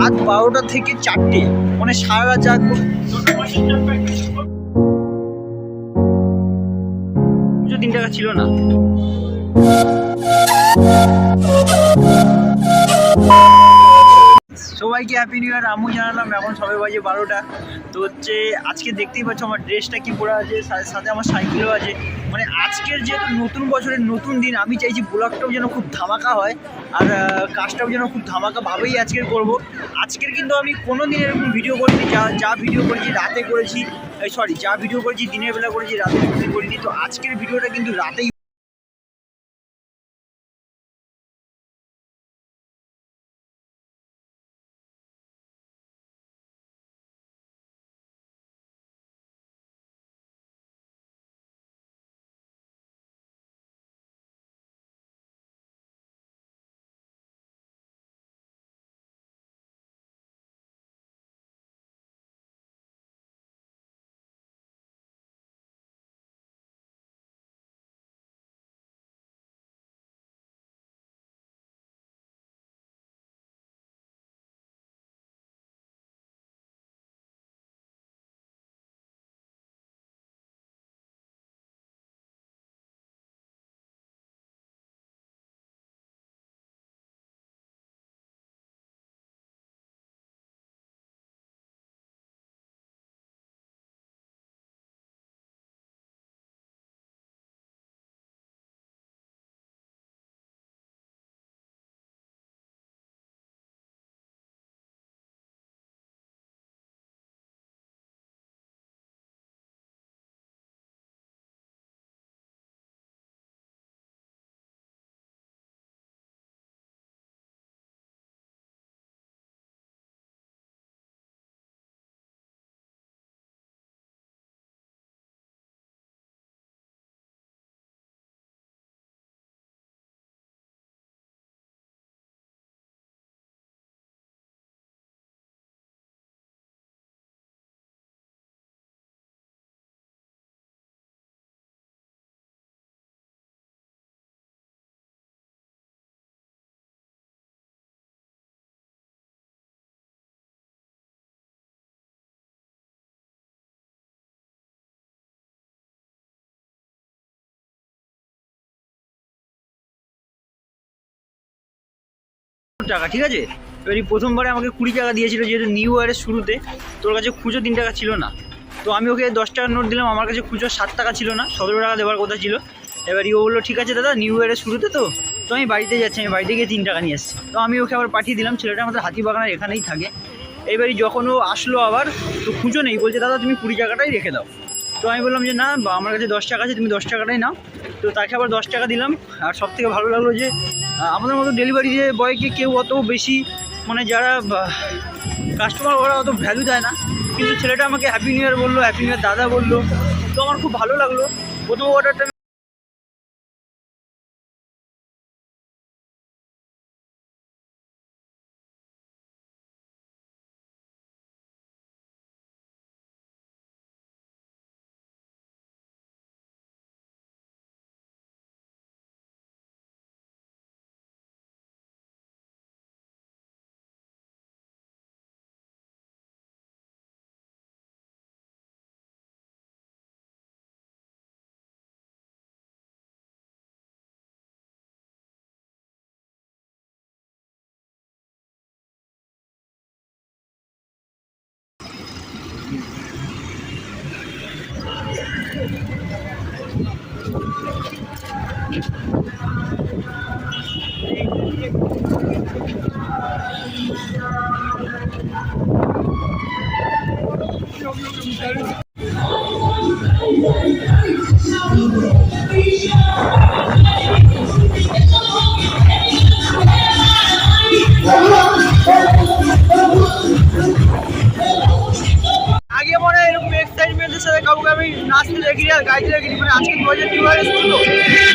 রাত 12টা থেকে 4টে, মানে সারা রাত জাগবো। পুজো 3 টাকা ছিল না। সবাইকে হ্যাপি নিউ ইয়ার। আমিও জানালাম। এখন সবাই বাজে 12টা। তো হচ্ছে আজকে দেখতেই পাচ্ছ আমার ড্রেসটা কি পরা আছে, সাথে আমার সাইকেলও আছে। মানে আজকের যেহেতু নতুন বছরের নতুন দিন, আমি চাইছি ব্লগটাও যেন খুব ধামাকা হয়, আর কাজটাও যেন খুব ধামাকাভাবেই আজকের করব। আজকের কিন্তু আমি কোনো দিন এরকম ভিডিও করিনি, যা ভিডিও করেছি রাতে করেছি, যা ভিডিও করেছি দিনের বেলা করেছি, রাতে করিনি। তো আজকের ভিডিওটা কিন্তু রাতেই। টাকা ঠিক আছে। এবার প্রথমবারে আমাকে 20 টাকা দিয়েছিল, যেহেতু নিউ ইয়ারের শুরুতে। তোর কাছে খুচরো 3 টাকা ছিল না, তো আমি ওকে 10 টাকার নোট দিলাম। আমার কাছে খুচরো 7 টাকা ছিল না, 17 টাকা দেওয়ার কথা ছিল। এবার ও বললো ঠিক আছে দাদা, নিউ ইয়ারের শুরুতে তো আমি বাড়িতে যাচ্ছি, আমি বাড়িতে গিয়ে 3 টাকা নিয়ে এসেছি। তো আমি ওকে আবার পাঠিয়ে দিলাম। ছেলেটা আমাদের হাতিবাগানের এখানেই থাকে। এবারই যখন ও আসলো আবার, তো খুঁজো নেই, বলছে দাদা তুমি 20 টাকাটাই রেখে দাও। তো আমি বললাম যে না, আমার কাছে 10 টাকা আছে, তুমি 10 টাকাটাই নাও। তো তাকে আবার 10 টাকা দিলাম। আর সব থেকে ভালো লাগলো যে আমাদের মতো ডেলিভারি বয়কে কেউ অত বেশি, মানে যারা কাস্টমার ওরা অত ভ্যালু দেয় না, কিন্তু ছেলেটা আমাকে হ্যাপি নিউ ইয়ার বললো, হ্যাপি নিউ ইয়ার দাদা বললো। তো আমার খুব ভালো লাগলো। প্রথম অর্ডারটা আগে মনে হয় এরকম এক্সাইটমেন্টের সাথে কাউকে আমি নাচতে দেখিনি আর গাইতে দেখিনি। মানে আজকে 2022 শুরু,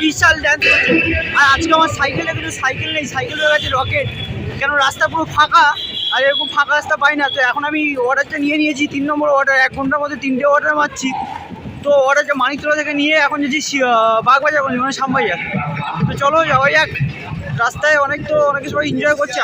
বিশাল ড্যান্স করছে। আর আজকে আমার সাইকেলে কিন্তু সাইকেল নেই, সাইকেল হয়ে গেছে রকেট। কেন রাস্তা পুরো ফাঁকা, আর এরকম ফাঁকা রাস্তা পাই না। তো এখন আমি অর্ডারটা নিয়ে নিয়েছি, 3 নম্বর অর্ডার। 1 ঘন্টার মধ্যে 3টে অর্ডার মারছি। তো অর্ডারটা মানিকতলা থেকে নিয়ে এখন যদি বাগবাজার করছি, মানে শ্যামবাজার। তো চলো যাওয়া যাক। রাস্তায় অনেক কিছু সবাই এনজয় করছে।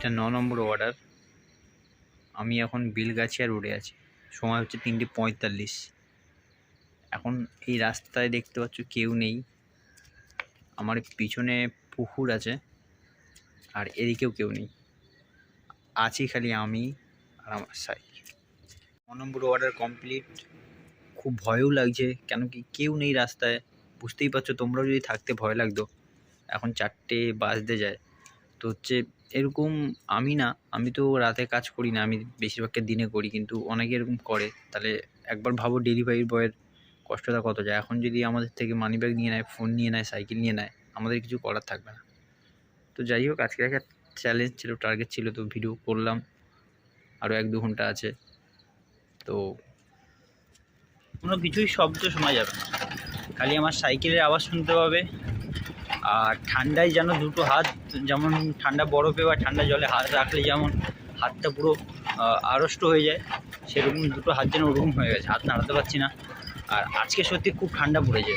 এটা 9 নম্বর অর্ডার। আমি এখন বেলগাছিয়া রোডে আছি, সময় হচ্ছে 3:45। এখন এই রাস্তায় দেখতে পাচ্ছ কেউ নেই, আমার পিছনে পুকুর আছে আর এদিকেও কেউ নেই, আছি খালি আমি আর আমার সাইকেল। 9 নম্বর অর্ডার কমপ্লিট। খুব ভয়ও লাগছে, কেন কি কেউ নেই রাস্তায়, বুঝতেই পারছো, তোমরাও যদি থাকতে ভয় লাগতো। এখন 4টে বাজতে যায়, তো হচ্ছে এরকম আমি তো রাতে কাজ করি না, আমি বেশিরভাগটা দিনে করি, কিন্তু অনেকে এরকম করে। তাহলে একবার ভাবো ডেলিভারি বয়ের কষ্টটা কত যায়। এখন যদি আমাদের থেকে মানিব্যাগ নিয়ে নেয়, ফোন নিয়ে নেয়, সাইকেল নিয়ে নেয়, আমাদের কিছু করার থাকবে না। তো যাই হোক, আজকে একটা চ্যালেঞ্জ ছিল, টার্গেট ছিল, তো ভিডিও করলাম। আরও 1-2 ঘন্টা আছে, তো কোনো কিছুই শব্দ শোনা যাবে না, খালি আমার সাইকেলের আওয়াজ শুনতে পাবে। আর ঠান্ডায় যেন দুটো হাত, যেমন ঠান্ডা বরফে বা ঠান্ডা জলে হাত রাখলে যেমন হাতটা পুরো আড়ষ্ট হয়ে যায়, সেরকম দুটো হাত যেন ওরকম হয়ে গেছে, হাত নাড়াতে পারছি না। আর আজকে সত্যি খুব ঠান্ডা পড়েছে,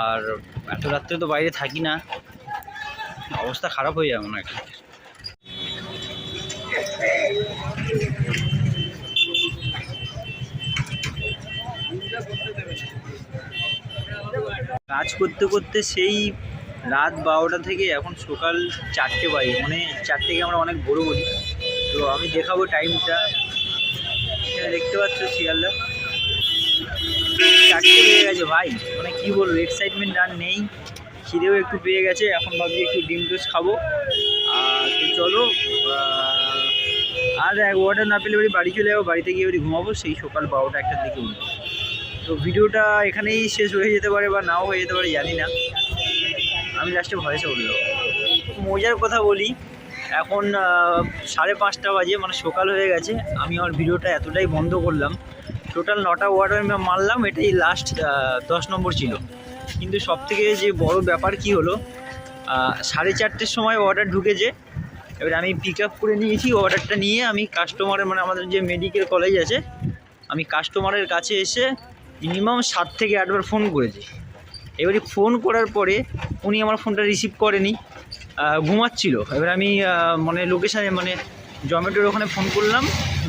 আর এত রাত্রে তো বাইরে থাকি না, অবস্থা খারাপ হয়ে যাবে না একটা। কাজ করতে করতে সেই রাত 12টা থেকে এখন সকাল 4টে বাজে, মানে 4টেকে আমরা অনেক বড় বলি। তো আমি দেখাবো টাইমটা, এখানে দেখতে পাচ্ছ শিয়ালদা 4টে বেজে গেছে ভাই, মানে কী বলবো, এক্সাইটমেন্ট আর নেই, খিদেও একটু পেয়ে গেছে। এখন ভাবছি একটু ডিম টোস্ট খাবো। তো চলো, আর 1 অর্ডার না পেলে বাড়ি চলে যাবো, বাড়িতে গিয়ে ঘুমাবো, সেই সকাল 12টা 1টার দিকে উঠবো। তো ভিডিওটা এখানেই শেষ হয়ে যেতে পারে বা নাও হয়ে যেতে পারে, জানি না, আমি লাস্টে ভয়েসে বললাম। মজার কথা বলি, এখন 5:30 বাজে, মানে সকাল হয়ে গেছে। আমি আমার ভিডিওটা এতটাই বন্ধ করলাম, টোটাল 9টা অর্ডার আমি মারলাম, এটাই লাস্ট 10 নম্বর ছিল। কিন্তু সবথেকে যে বড় ব্যাপার কি হলো, 4:30-টের সময় অর্ডার ঢুকেছে। এবার আমি পিক আপ করে নিয়েছি অর্ডারটা নিয়ে, আমি কাস্টমারের, মানে আমাদের যে মেডিকেল কলেজ আছে, আমি কাস্টমারের কাছে এসে মিনিমাম 7 থেকে 8বার ফোন করেছি। এবারে ফোন করার পরে উনি আমার ফোনটা রিসিভ করেনি, ঘুমাচ্ছিল। এবার আমি মানে লোকেশানে, মানে জোম্যাটোর ওখানে ফোন করলাম,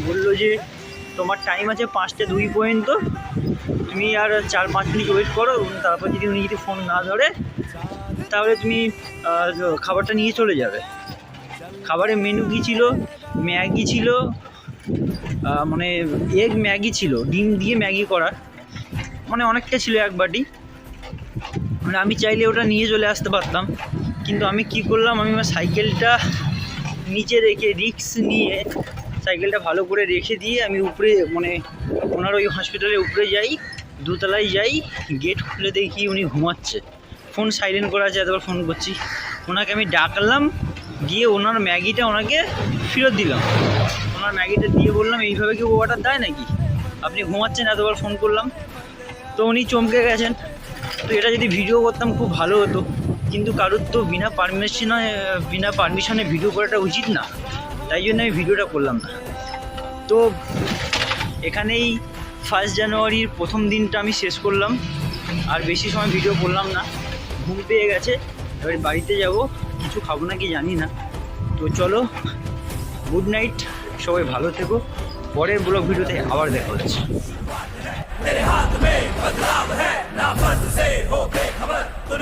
বললো যে তোমার টাইম আছে 5টা 2 পর্যন্ত, তুমি আর 4-5 মিনিট ওয়েট করো, তারপর যদি উনি যদি ফোন না ধরে তাহলে তুমি খাবারটা নিয়ে চলে যাবে। খাবারের মেনু কী ছিল, ম্যাগি ছিল, মানে এগ ম্যাগি ছিল, ডিম দিয়ে ম্যাগি করা, মানে অনেকটা ছিল, 1 বাটি। মানে আমি চাইলে ওটা নিয়ে চলে আসতে পারতাম, কিন্তু আমি কি করলাম, আমি আমার সাইকেলটা নিচে রেখে রিস্ক নিয়ে সাইকেলটা ভালো করে রেখে দিয়ে আমি উপরে, মানে ওনার ওই হসপিটালের উপরে যাই, 2 তলায় যাই, গেট খুলে দেখি উনি ঘুমাচ্ছে, ফোন সাইলেন্ট করা আছে, এতবার ফোন করছি, ওনাকে আমি ডাকলাম, গিয়ে ওনার ম্যাগিটা ওনাকে ফেরত দিলাম। ওনার ম্যাগিটা দিয়ে বললাম, এইভাবে কি অর্ডার দেয় নাকি, আপনি ঘুমাচ্ছেন, এতবার ফোন করলাম। তো উনি চমকে গেছেন। তো এটা যদি ভিডিও করতাম খুব ভালো হতো, কিন্তু কারোর তো বিনা পারমিশনে ভিডিও করাটা উচিত না, তাই জন্য আমি ভিডিওটা করলাম না। তো এখানেই 1 জানুয়ারির প্রথম দিনটা আমি শেষ করলাম, আর বেশি সময় ভিডিও করলাম না, ঘুম পেয়ে গেছে। এবার বাড়িতে যাব, কিছু খাবো না কি জানি না। তো চলো, গুড নাইট, সবাই ভালো থেকো, পরের ব্লগ ভিডিওতে আবার দেখা হচ্ছে।